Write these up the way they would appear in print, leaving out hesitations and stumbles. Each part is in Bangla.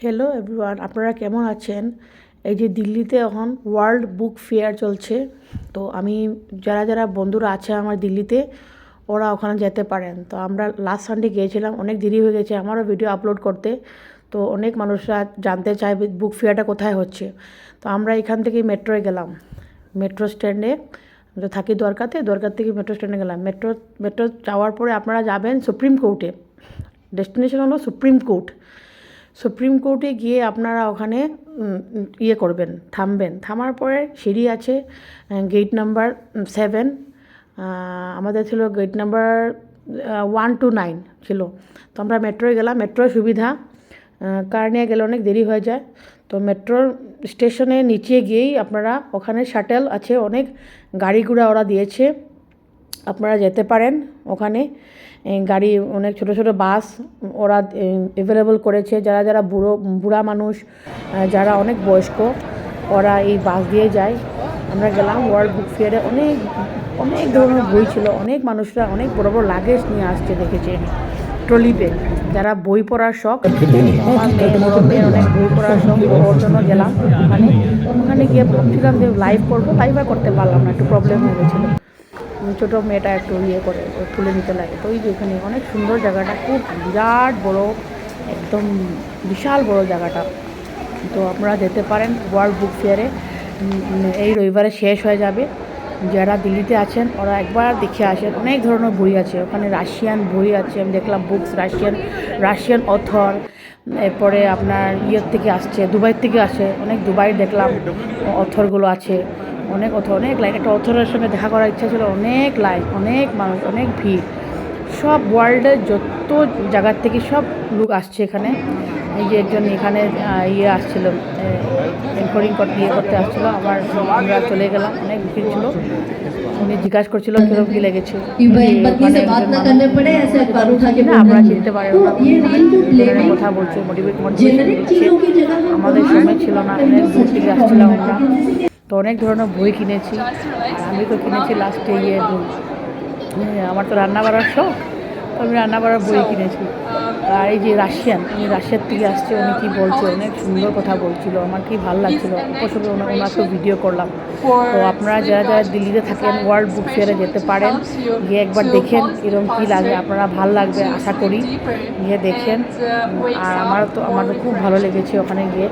হ্যালো এভরিওয়ান, আপনারা কেমন আছেন? এই যে দিল্লিতে এখন ওয়ার্ল্ড বুক ফেয়ার চলছে। তো আমি যারা যারা বন্ধুরা আছে আমার দিল্লিতে, ওরা ওখানে যেতে পারেন। তো আমরা লাস্ট সানডে গিয়েছিলাম, অনেক দেরি হয়ে গেছে আমারও ভিডিও আপলোড করতে। তো অনেক মানুষরা জানতে চায় বুক ফেয়ারটা কোথায় হচ্ছে। তো আমরা এখান থেকে মেট্রোয় গেলাম, মেট্রো স্ট্যান্ডে থাকি দরকার থেকে মেট্রো স্ট্যান্ডে গেলাম। মেট্রো যাওয়ার পরে আপনারা যাবেন সুপ্রিম কোর্টে। ডেস্টিনেশন হলো সুপ্রিম কোর্টে গিয়ে আপনারা ওখানে করবেন, থামার পরে সিঁড়ি আছে, গেট নাম্বার 7। আমাদের ছিল গেট নাম্বার 1 to 9 ছিল। তো আমরা মেট্রোয় গেলাম, মেট্রোর সুবিধা, কার নিয়ে গেলে অনেক দেরি হয়ে যায়। তো মেট্রোর স্টেশনে নিচে গিয়েই আপনারা ওখানে শাটেল আছে, অনেক গাড়ি ঘোড়া ওরা দিয়েছে, আপনারা যেতে পারেন ওখানে। গাড়ি অনেক ছোট ছোট বাস ওরা অ্যাভেলেবল করেছে। যারা যারা বুড়া মানুষ, যারা অনেক বয়স্ক, ওরা এই বাস দিয়ে যায়। আমরা গেলাম ওয়ার্ল্ড বুক ফেয়ারে, অনেক অনেক ধরনের বই ছিল, অনেক মানুষরা অনেক বড় বড় লাগেজ নিয়ে আসছে দেখেছি আমি, ট্রলি ব্যাগ। যারা বই পড়ার শখ, আমার মেয়ের অনেক বই পড়ার শখ, ওর জন্য গেলাম ওখানে গিয়ে ভাবছিলাম যে লাইভ করবো, লাইভ আর করতে পারলাম না, একটু প্রবলেম হয়ে গেছিলো। ছোটো মেয়েটা একটু করে তুলে নিতে লাগে। তো ওই যে এখানে অনেক সুন্দর জায়গাটা, খুব বিরাট বড়, একদম বিশাল বড় জায়গাটা। তো আপনারা যেতে পারেন ওয়ার্ল্ড বুক ফেয়ারে, এই রবিবারে শেষ হয়ে যাবে। যারা দিল্লিতে আছেন ওরা একবার দেখে আসেন, অনেক ধরনের বই আছে ওখানে। রাশিয়ান বই আছে, আমি দেখলাম বুকস, রাশিয়ান অথর। এরপরে আপনার থেকে আসছে, দুবাই থেকে আসে, অনেক দুবাই দেখলাম অথরগুলো আছে, অনেক লাইন। একটা অথরের সঙ্গে দেখা করার ইচ্ছা ছিল, অনেক লাইন, অনেক মানুষ, অনেক ভিড়। সব ওয়ার্ল্ডের যত জায়গার থেকে সব লোক আসছে এখানে। এই যে একজন এখানে আসছিল, এনকোরিং করতে আসছিলো। আমরা চলে গেলাম, অনেক ভিড় ছিল। উনি জিজ্ঞাসা করছিল কিরকম কী লেগেছে। আমরা চিনতে পারি কথা বলছে, আমাদের সময় ছিল না, অনেক দূর থেকে আসছিলাম আমরা। তো অনেক ধরনের বই কিনেছি, আমি তো কিনেছি লাস্টে আমার তো রান্না বাড়ার শখ, তো আমি রান্না বাড়ার বই কিনেছি। আর এই যে রাশিয়ার থেকে আসছে, উনি কী বলছে, অনেক সুন্দর কথা বলছিল, আমার কি ভালো লাগছিলো। উপসবে ওনাকে ভিডিও করলাম। তো আপনারা যারা যারা দিল্লিতে থাকেন ওয়ার্ল্ড বুক ফেয়ারে যেতে পারেন, গিয়ে একবার দেখেন এরকম কী লাগে, আপনারা ভালো লাগবে আশা করি, গিয়ে দেখেন। আর আমার তো খুব ভালো লেগেছে ওখানে গিয়ে,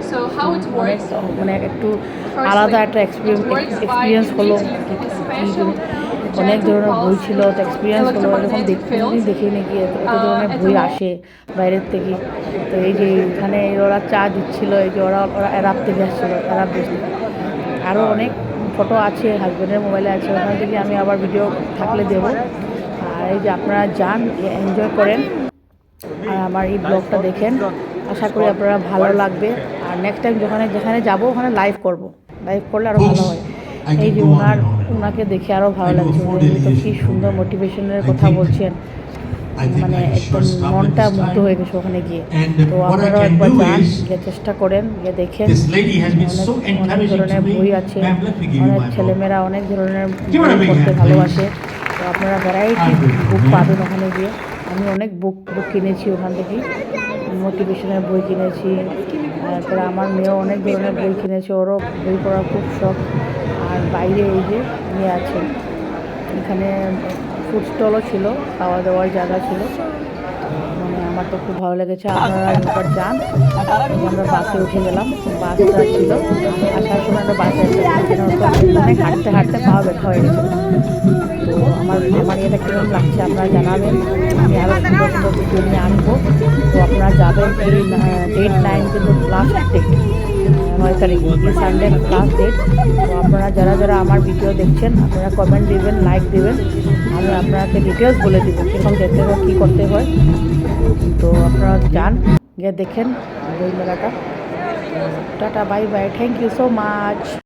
অনেক মানে একটু আলাদা একটা এক্সপিরিয়েন্স হলো। অনেক ধরনের বই ছিল, তো এক্সপিরিয়েন্স হলো, এরকম দেখিনি গিয়ে এত ধরনের বই আসে বাইরের থেকে। তো এই যে এখানে ওরা চা দিচ্ছিল, এই যে ওরা অ্যারাব থেকে আসছিলো, অ্যারাব দেশ থেকে। আরও অনেক ফটো আছে, হাজব্যান্ডের মোবাইলে আছে, ওখান থেকে আমি আবার ভিডিও থাকলে দেবো। আর এই যে আপনারা যান, এনজয় করেন, আর আমার এই ব্লগটা দেখেন, আশা করি আপনারা ভালো লাগবে। আর নেক্সট টাইম যেখানে যাবো ওখানে লাইভ করলে আরও ভালো হয়। এই যে ওনাকে দেখে আরও ভালো লাগছে, উনি তো কী সুন্দর মোটিভেশনের কথা বলছেন, মানে একদম মনটা মুগ্ধ হয়ে গেছে ওখানে গিয়ে। তো আপনারাও একবার যান, গিয়ে চেষ্টা করেন, গিয়ে দেখেন। অনেক ধরনের বই আছে, অনেক ছেলেমেয়েরা অনেক ধরনের বই পড়তে ভালোবাসে। তো আপনারা ভ্যারাইটি বুক পাবেন ওখানে গিয়ে। আমি অনেক বুক কিনেছি ওখান থেকে, মোটিভেশনের বই কিনেছি। তারপরে আমার মেয়েও অনেক ধরনের বই কিনেছে, ওরও বই পড়ার খুব শখ। আর বাইরে এই যে আছে, এখানে ফুড স্টলও ছিল, খাওয়া দাওয়ার জায়গা ছিল, মানে আমার তো খুব ভালো লেগেছে। আপনারা একবার যান। আমরা বাসে উঠে গেলাম, বাসটা ছিল, আসার সময় আমরা বাসে অনেক হাঁটতে হাঁটতে পা ব্যথা হয়ে গেছে। তো আমার এটা কীরকম লাগছে আপনারা জানাবেন, আমি আরও সুন্দর সুন্দর ভিডিও নিয়ে আনবো। তো আপনারা যাবেন, এই ডেট 9 কিন্তু লাস্ট ডেট, 9 তারিখ, এই সানডে লাস্ট ডেট। তো আপনারা যারা যারা আমার ভিডিও দেখছেন, আপনারা কমেন্ট দেবেন, লাইক দেবেন, আমি আপনাকে ডিটেলস বলে দেবো কীরকম যেতে হয়, কী করতে হয়। তো আপনারা যান, গিয়ে দেখেন বই মেলাটা। Tata, bye bye, thank you so much.